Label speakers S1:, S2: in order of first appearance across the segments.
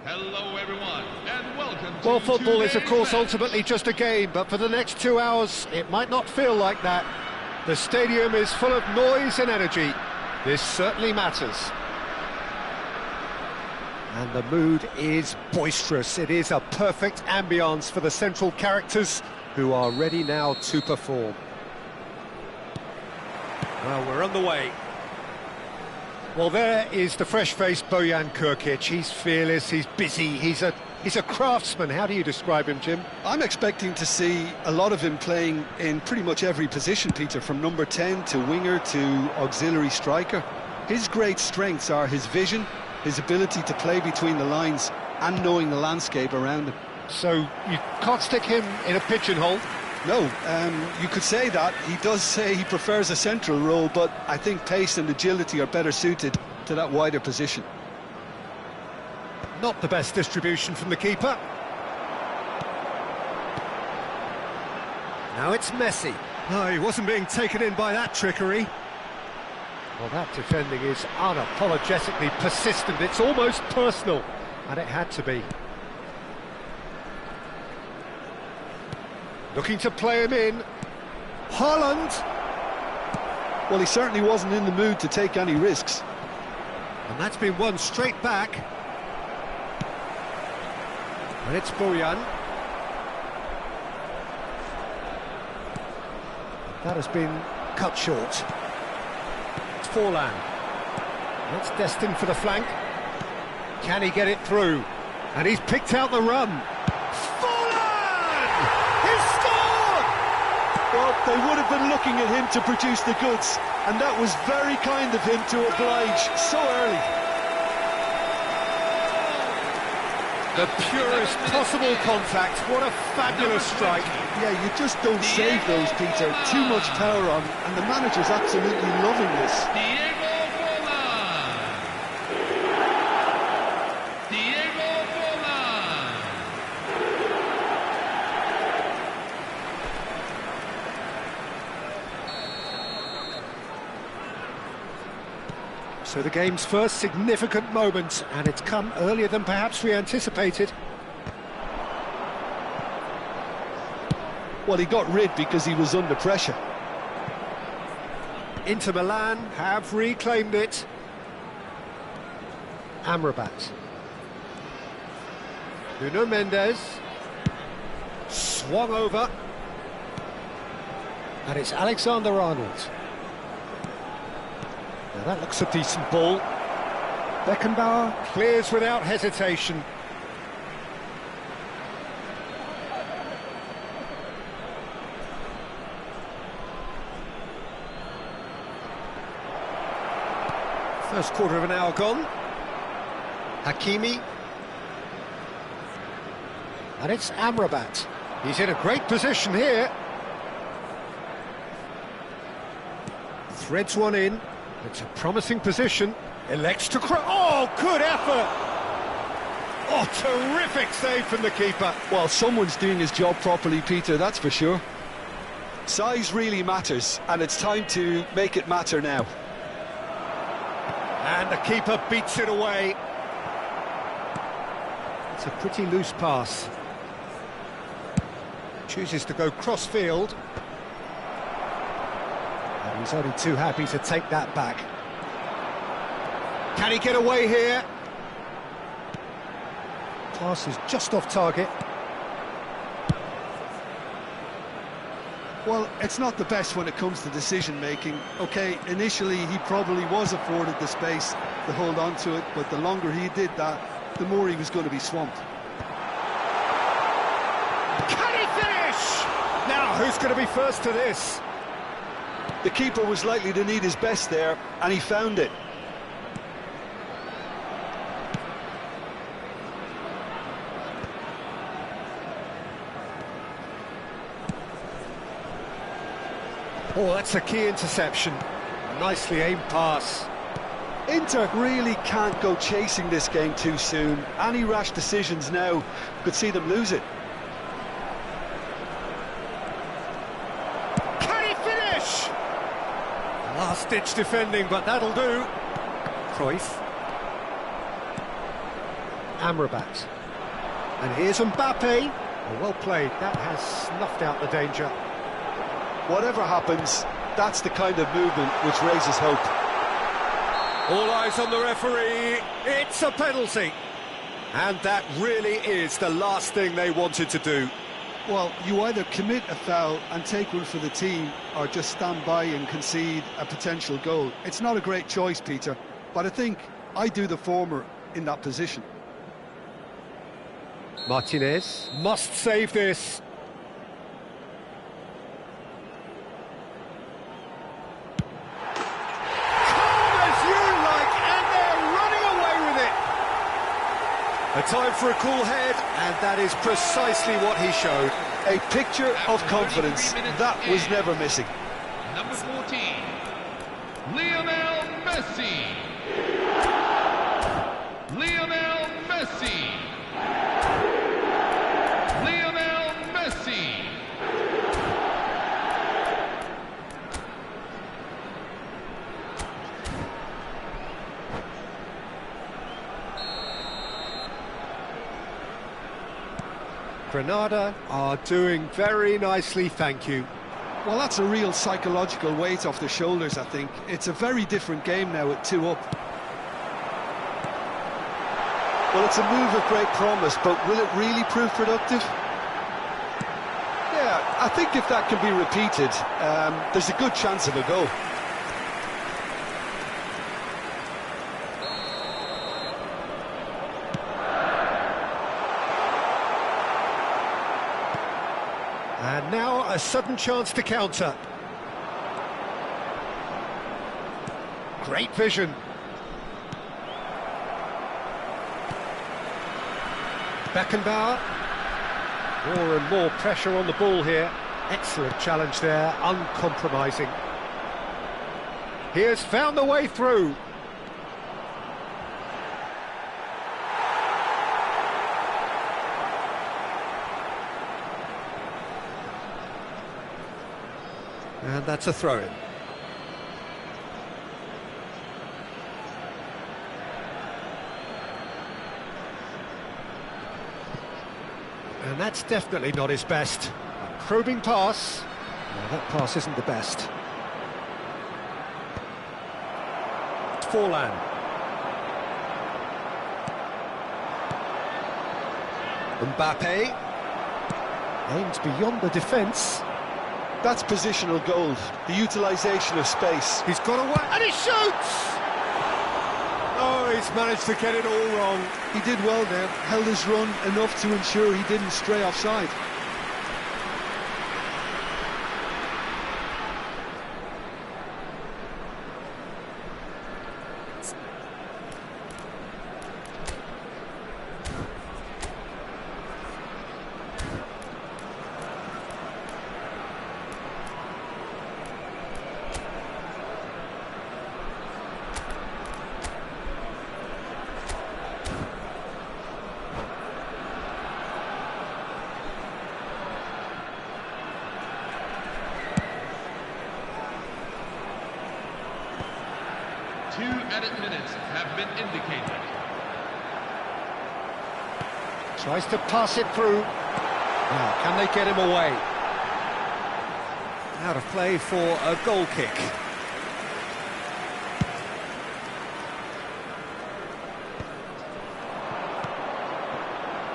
S1: Hello everyone, and welcome to
S2: Well, football is of course
S1: match.
S2: ultimately just a game, but for the next 2 hours it might not feel like that. The stadium is full of noise and energy. This certainly matters. And the mood is boisterous. It is a perfect ambience for the central characters who are ready now to perform. Well, we're on the way. Well, there is the fresh-faced Bojan Krkic. He's fearless, he's busy, he's a craftsman. How do you describe him, Jim?
S3: I'm expecting to see a lot of him playing in pretty much every position, Peter, from number 10 to winger to auxiliary striker. His great strengths are his vision, his ability to play between the lines and knowing the landscape around him.
S2: So you can't stick him in a pigeonhole?
S3: No, you could say that. He does say he prefers a central role, but I think pace and agility are better suited to that wider position.
S2: Not the best distribution from the keeper. Now it's Messi. No, he wasn't being taken in by that trickery. Well, that defending is unapologetically persistent. It's almost personal, and it had to be. Looking to play him in. Haaland!
S3: Well, he certainly wasn't in the mood to take any risks.
S2: And that's been won straight back. And it's Bojan. That has been cut short. It's Forlan. That's destined for the flank. Can he get it through? And he's picked out the run.
S3: Well, they would have been looking at him to produce the goods, and that was very kind of him to oblige so early.
S2: The purest possible contact. What a fabulous strike.
S3: Yeah, you just don't save those, Peter. Too much power on, and the manager's absolutely loving this.
S2: So the game's first significant moment, and it's come earlier than perhaps we anticipated.
S3: Well, he got rid because he was under pressure.
S2: Inter Milan have reclaimed it. Amrabat. Nuno Mendes. Swung over. And it's Alexander-Arnold. Now that looks a decent ball. Beckenbauer clears without hesitation. First quarter of an hour gone. Hakimi. And it's Amrabat. He's in a great position here. Threads one in. It's a promising position. Elects to oh, good effort! Oh, terrific save from the keeper.
S3: Well, someone's doing his job properly, Peter, that's for sure. Size really matters, and it's time to make it matter now.
S2: And the keeper beats it away. It's a pretty loose pass. Chooses to go cross-field. And he's only too happy to take that back. Can he get away here? Pass is just off target.
S3: Well, it's not the best when it comes to decision-making. OK, initially he probably was afforded the space to hold on to it, but the longer he did that, the more he was going to be swamped.
S2: Can he finish? Now, who's going to be first to this?
S3: The keeper was likely to need his best there, and he found it.
S2: Oh, that's a key interception. A nicely aimed pass.
S3: Inter really can't go chasing this game too soon. Any rash decisions now could see them lose it.
S2: Can he finish? Last-ditch defending, but that'll do. Cruyff. Amrabat. And here's Mbappe. Oh, well played, that has snuffed out the danger.
S3: Whatever happens, that's the kind of movement which raises hope.
S2: All eyes on the referee, it's a penalty. And that really is the last thing they wanted to do.
S3: Well, you either commit a foul and take one for the team, or just stand by and concede a potential goal. It's not a great choice, Peter, but I think I do the former in that position.
S2: Martinez must save this. Calm as you like, and they're running away with it. A time for a cool head, and that is precisely what he showed.
S3: A picture of confidence that was never missing.
S1: Number 14, Lionel Messi. Lionel Messi. Lionel Messi.
S2: Granada are doing very nicely, thank you.
S3: Well, that's a real psychological weight off the shoulders, I think. It's a very different game now at 2 up. Well, it's a move of great promise, but will it really prove productive? Yeah, I think if that can be repeated, there's a good chance of a goal.
S2: And now a sudden chance to counter. Great vision. Beckenbauer. More and more pressure on the ball here. Excellent challenge there, uncompromising. He has found the way through. And that's a throw-in. And that's definitely not his best. A probing pass. No, that pass isn't the best. Forlan. Mbappe. Aims beyond the defence.
S3: That's positional gold, the utilisation of space.
S2: He's got away, and he shoots! Oh, he's managed to get it all wrong.
S3: He did well there, held his run enough to ensure he didn't stray offside.
S1: Two added minutes have been indicated.
S2: Tries to pass it through. Now, can they get him away? Out of play for a goal kick.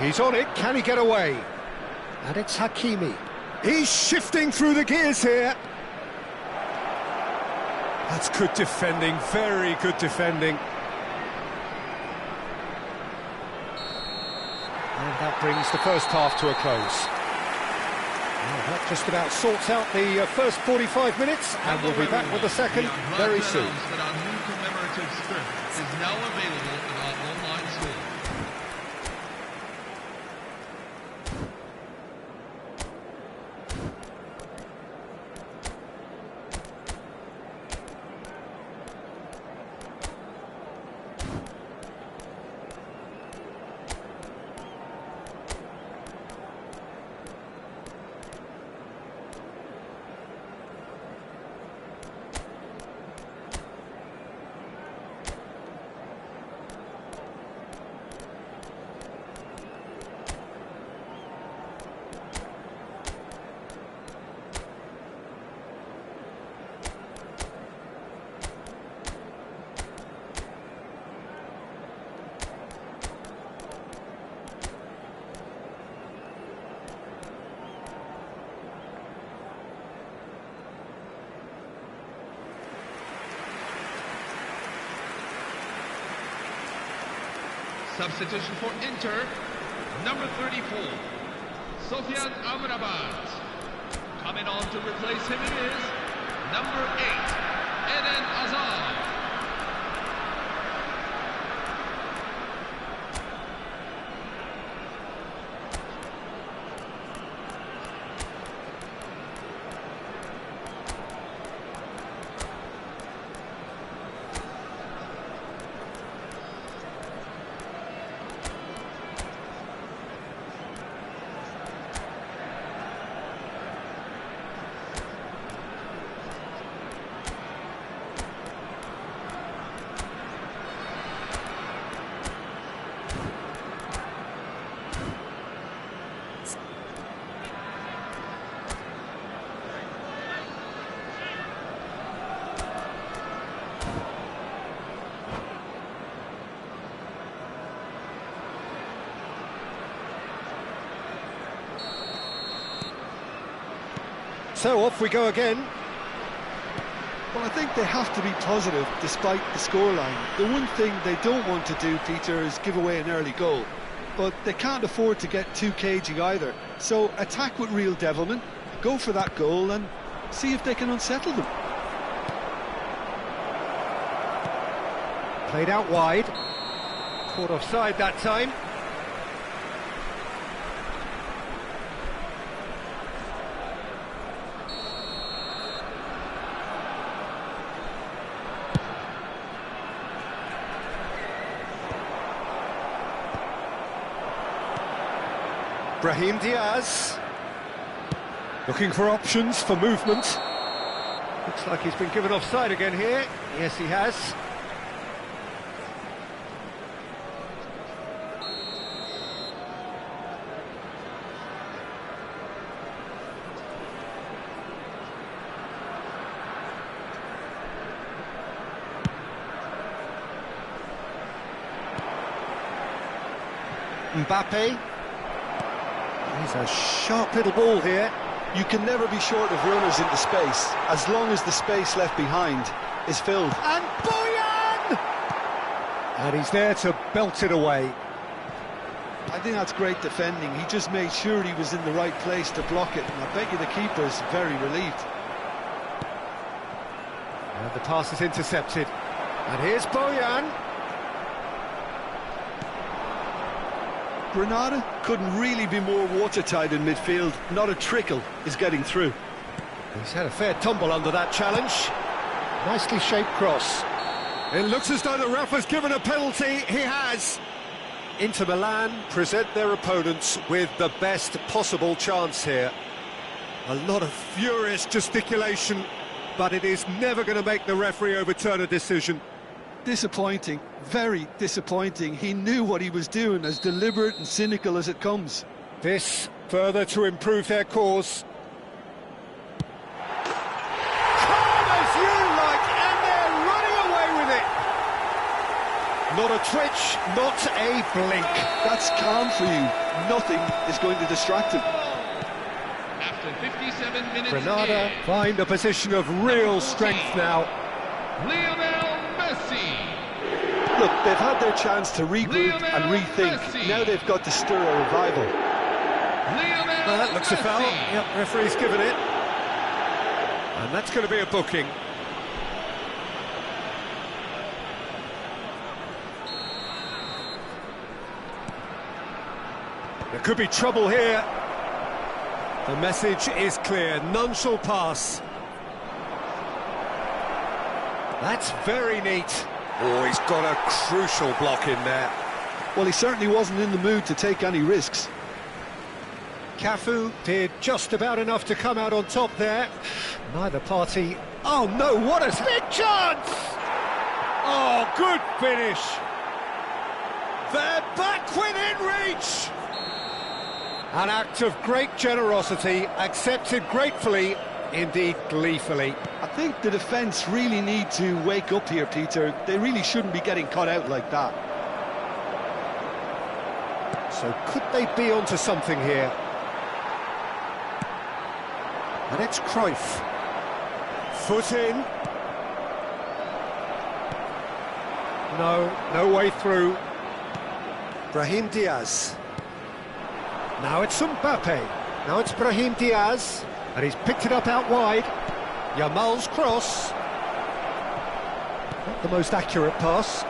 S2: He's on it, can he get away? And it's Hakimi. He's shifting through the gears here. That's good defending, very good defending. And that brings the first half to a close. Well, that just about sorts out the first 45 minutes, and we'll be back with the second very soon.
S1: That our new commemorative strip is now available in our online store. Substitution for Inter, number 34, Sofyan Amrabat. Coming on to replace him is number 8, Eden Hazard.
S2: So off we go again.
S3: Well, I think they have to be positive despite the scoreline. The one thing they don't want to do, Peter, is give away an early goal. But they can't afford to get too cagey either. So attack with real devilment, go for that goal and see if they can unsettle them.
S2: Played out wide. Caught offside that time. Brahim Diaz, looking for options for movement. Looks like he's been given offside again here. Yes, he has. Mbappe. He's a sharp little ball here.
S3: You can never be short of runners into space, as long as the space left behind is filled.
S2: And Boyan! And he's there to belt it away.
S3: I think that's great defending. He just made sure he was in the right place to block it, and I bet you the keeper's very relieved.
S2: And the pass is intercepted. And here's Boyan.
S3: Granada couldn't really be more watertight in midfield. Not a trickle is getting through.
S2: He's had a fair tumble under that challenge. Nicely shaped cross. It looks as though the ref has given a penalty. He has. Inter Milan present their opponents with the best possible chance here. A lot of furious gesticulation, but it is never going to make the referee overturn a decision.
S3: Disappointing, very disappointing. He knew what he was doing, as deliberate and cynical as it comes.
S2: This further to improve their cause. Calm as you like, and they're running away with it. Not a twitch, not a blink.
S3: That's calm for you. Nothing is going to distract him.
S1: After 57 minutes,
S2: Granada find a position of real strength now.
S1: Lionel Messi.
S3: Look, they've had their chance to regroup and rethink.
S1: Messi.
S3: Now they've got to stir a revival.
S1: Lionel
S2: That looks a foul.
S1: Messi.
S2: Yep, referee's given it. And that's going to be a booking. There could be trouble here. The message is clear. None shall pass. That's very neat. Oh, he's got a crucial block in there.
S3: Well, he certainly wasn't in the mood to take any risks.
S2: Cafu did just about enough to come out on top there. Neither party... Oh no, what a big chance! Oh, good finish. They're back within reach. An act of great generosity, accepted gratefully, indeed gleefully.
S3: I think the defence really need to wake up here, Peter. They really shouldn't be getting caught out like that.
S2: So could they be onto something here? And it's Cruyff. Foot in. No way through. Brahim Diaz. Now it's Mbappe. Now it's Brahim Diaz. And he's picked it up out wide. Yamal's cross. Not the most accurate pass.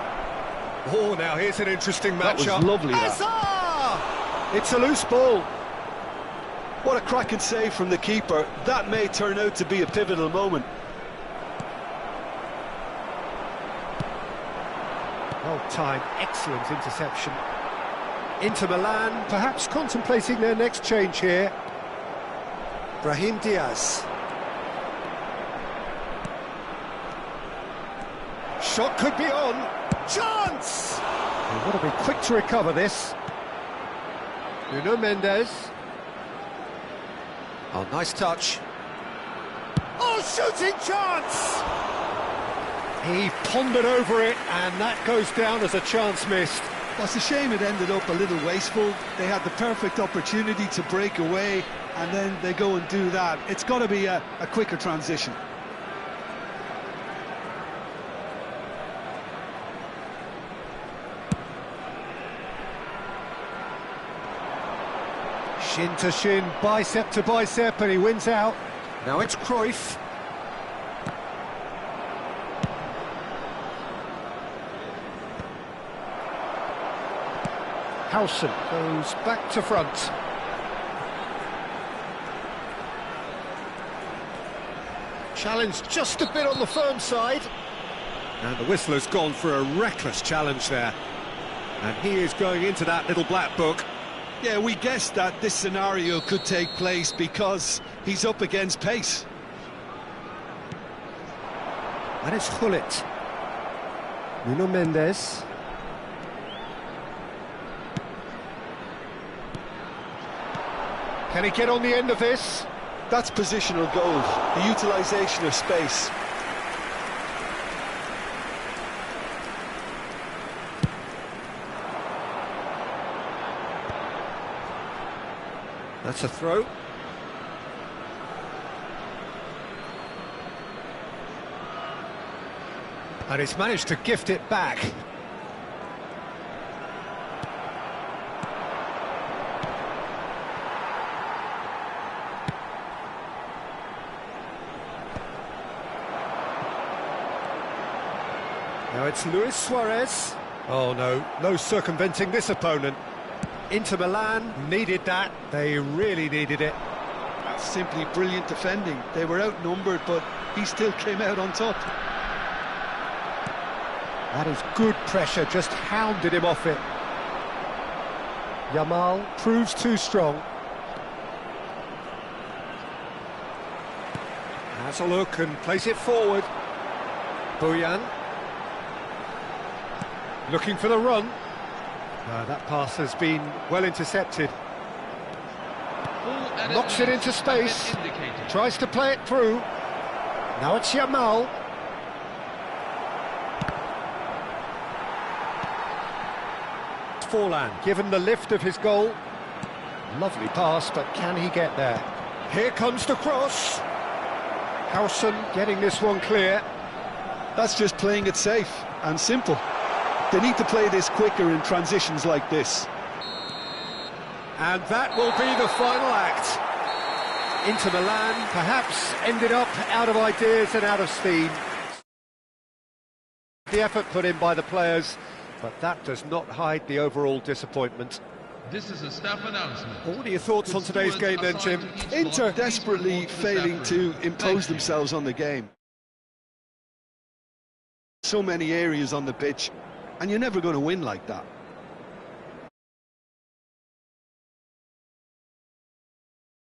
S2: Oh, now here's an interesting matchup.
S3: That was lovely, that.
S2: It's a loose ball.
S3: What a cracking save from the keeper. That may turn out to be a pivotal moment.
S2: Well timed, excellent interception. Inter Milan, perhaps contemplating their next change here. Brahim Diaz. Shot could be on. Chance! They've got to be quick to recover this. Nuno Mendes. Oh, nice touch. Oh, shooting chance! He pondered over it, and that goes down as a chance missed.
S3: Well, it's a shame it ended up a little wasteful. They had the perfect opportunity to break away, and then they go and do that. It's got to be a quicker transition.
S2: Shin to shin, bicep to bicep, and he wins out. Now it's Cruyff. Howson goes back to front. Challenge just a bit on the firm side. And the whistler's gone for a reckless challenge there. And he is going into that little black book.
S3: Yeah, we guessed that this scenario could take place because he's up against pace.
S2: And it's Gullit. Nuno Mendes. Can he get on the end of this?
S3: That's positional goal, the utilisation of space.
S2: That's a throw. And he's managed to gift it back. Now it's Luis Suarez. Oh no, no circumventing this opponent. Inter Milan needed that, they really needed it.
S3: That's simply brilliant defending. They were outnumbered, but he still came out on top.
S2: That is good pressure, just hounded him off it. Yamal proves too strong. Has a look and plays it forward. Bojan. Looking for the run. No, that pass has been well intercepted. Knocks it into space. Tries to play it through. Now it's Yamal. Forlan, given the lift of his goal. Lovely pass, but can he get there? Here comes the cross. Howson getting this one clear.
S3: That's just playing it safe and simple. They need to play this quicker in transitions like this.
S2: And that will be the final act. Inter Milan perhaps ended up out of ideas and out of steam. The effort put in by the players, but that does not hide the overall disappointment.
S1: This is a staff announcement.
S2: Well, what are your thoughts on today's game then, Jim?
S3: Inter desperately failing to impose themselves on the game. So many areas on the pitch, and you're never going to win like that.